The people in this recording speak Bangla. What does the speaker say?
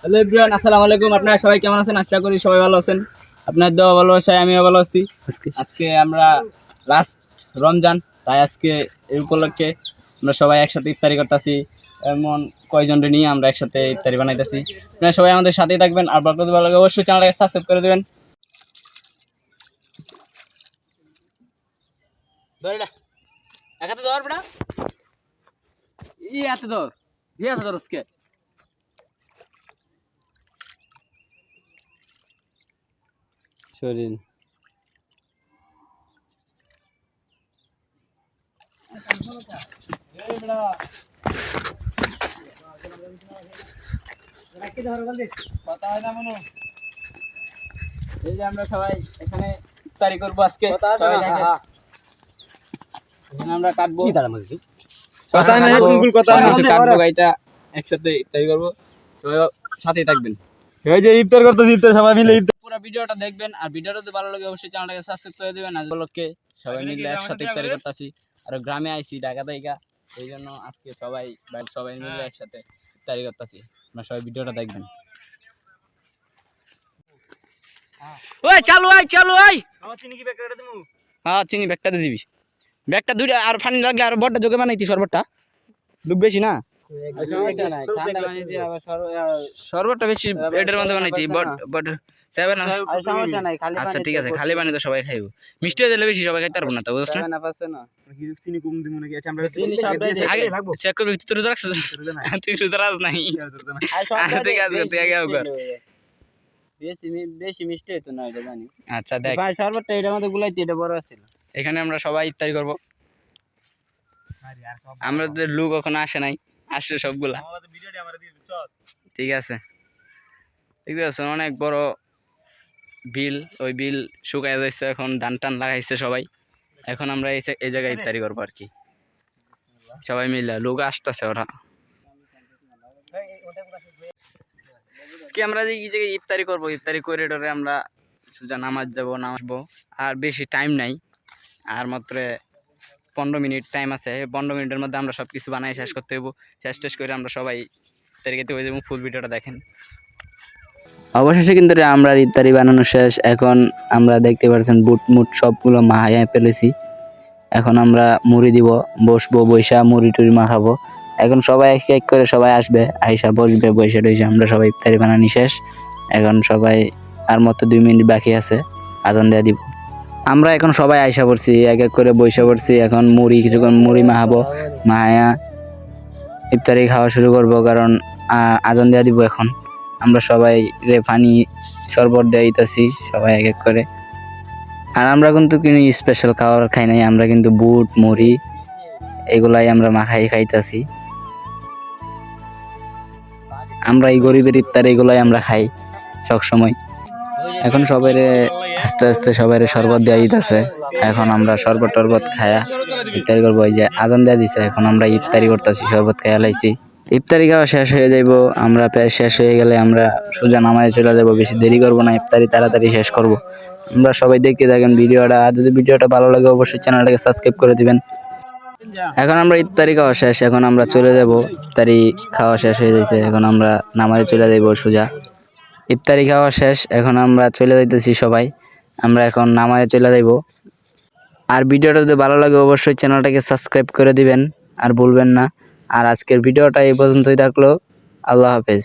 হ্যালো এভরিওয়ান, আসসালামু আলাইকুম। আপনারা সবাই কেমন আছেন? আশা করি সবাই ভালো আছেন। আপনার দেওয়া ভালোবাসায় আমিও ভালো আছি। আজকে আমরা লাস্ট রমজান, তাই আজকে এই উপলক্ষে আমরা সবাই একসাথে ইফতারি করতেছি। এমন কয়জনরে নিয়ে আমরা একসাথে ইফতারি বানাইতেছি। আপনারা সবাই আমাদের সাথেই থাকবেন, আর ব্লগ করতে ভালো লাগে অবশ্যই চ্যানেলটাকে সাবস্ক্রাইব করে দেবেন। ধর এটা একাতে ধর বেটা, ই হাতে ধর, দিয়ে হাতে ধর আজকে। শরীর এই যে আমরা সবাই এখানে ইফতারি করবো আজকে। এখানে আমরা কাটবো কাটবো গাইটা, একসাথে ইফতারি করবো। সবাই সাথেই থাকবেন। এই যে ইফতার করতেছি, ইফতার সবাই মিলে ইফতার। পুরো ভিডিওটা দেখবেন, আর ভিডিওটা যদি ভালো লাগে অবশ্যই চ্যানেলটাকে সাবস্ক্রাইব করে দেবেন। আজ উপলক্ষে সবাই মিলে একসাথে ইফতারি করতেছি। আর গ্রামে আইছি ঢাকা থেকে, এই জন্য আজকে সবাই মিলে একসাথে ইফতারি করতেছি। আপনারা সবাই ভিডিওটা দেখবেন। ওই চালু আই হ্যাঁ, চিনি ব্যাগটা দিয়ে দিবি। ব্যাগটা দুইটা আর পানি লাগলে আর বড়টা যোগে বানাইতি। শরবতটা লোক বেশি না, শরবতটা বেশি এটার মধ্যে বানাইতি। আচ্ছা ঠিক আছে, খালি বানিয়ে তো সবাই খাইব। মিষ্টি হয়ে গেলে বেশি সবাই খাইতে পারবো না, তো বুঝছ না? চিনি কম দিমু নাকি? আচ্ছা আমরা আগে চেক করবি তুই তো রাখছিস, তুই তো রাজ নাই। ঠিক আছে, তুই আগে কর। বেশি মিষ্টি হইতো না, এটা জানি। আচ্ছা দেখ, ভাই শরবতটা এটার মধ্যে গুলাইতে, এটা বড় আছে। এখানে আমরা সবাই ইফতারি করব। আমাদের লোক এখন আসে নাই, আসলে সবগুলা। ঠিক আছে, দেখতে পাচ্ছেন অনেক বড় বিল। ওই বিল শুকায় যাচ্ছে, এখন ধান টান লাগাইছে সবাই। এখন আমরা এই জায়গায় ইফতারি করবো আর কি, সবাই মিলে। লোক আসতেছে ওরা। আজকে আমরা যে এই জায়গায় ইফতারি করবো, ইফতারি করিডোরে আমরা সোজা নামাজ নামাজবো। আর বেশি টাইম নাই, আর মাত্র 15 মিনিট টাইম আছে। 15 মিনিটের মধ্যে আমরা সব কিছু বানাই শেষ করতে হইব। শেষ করে আমরা সবাই ইফতারি খেতে হয়ে যাবো। ফুল ভিডিওটা দেখেন। অবশেষে কিন্তু আমরা ইফতারি বানানো শেষ। এখন আমরা দেখতে পাচ্ছেন বুট মুট সবগুলো মাহাইয়া ফেলেছি। এখন আমরা মুড়ি দিব, বসবো, বৈশা মুড়ি টুড়ি মাখাবো। এখন সবাই এক এক করে সবাই আসবে, আইসা বসবে, বৈশা টইসা আমরা সবাই ইফতারি বানানি শেষ। এখন সবাই আর মতো 2 মিনিট বাকি আছে, আজান দেয়া দিব। আমরা এখন সবাই আইসা পড়ছি, এক এক করে বৈশা পড়ছি। এখন কিছুক্ষণ মুড়ি মাখাবো, মাহায়া ইফতারি খাওয়া শুরু করব, কারণ আজান দেয়া দিব। এখন আমরা সবাই পানি শরবত দিতেছি সবাই এক এক করে। আর আমরা কিন্তু কোনো স্পেশাল খাবার খাই নাই, আমরা কিন্তু বুট মুড়ি এগুলাই আমরা মাখাই খাইতেছি। আমরা এই গরিবের ইফতার এগুলাই আমরা খাই সবসময়। এখন সবাই আস্তে আস্তে সবাই শরবত দেওয়া দিতেছে। এখন আমরা শরবত টরবত খায়া ইফতারি করবো। ওই যে আজান দেওয়া দিছে, এখন আমরা ইফতারি করতেছি, শরবত খাইয়া লাইছি। ইফতারি খাওয়া শেষ হয়ে যাইব। আমরা প্রায় শেষ হয়ে গেলে আমরা সোজা নামাজে চলে যাব। বেশি দেরি করবো না, ইফতারি তাড়াতাড়ি শেষ করব। আমরা সবাই দেখতে থাকেন ভিডিওটা। আর যদি ভিডিওটা ভালো লাগে অবশ্যই চ্যানেলটাকে সাবস্ক্রাইব করে দিবেন। এখন আমরা ইফতারি খাওয়া শেষ, এখন আমরা চলে যাব। ইফতারি খাওয়া শেষ হয়ে যাইছে, এখন আমরা নামাজে চলে যাইব সোজা। ইফতারি খাওয়া শেষ, এখন আমরা চলে যাইতেছি সবাই। আমরা এখন নামাজে চলে যাইব। আর ভিডিওটা যদি ভালো লাগে অবশ্যই চ্যানেলটাকে সাবস্ক্রাইব করে দিবেন, আর ভুলবেন না। আর আজকের ভিডিওটা এই পর্যন্তই থাকলো। আল্লাহ হাফেজ।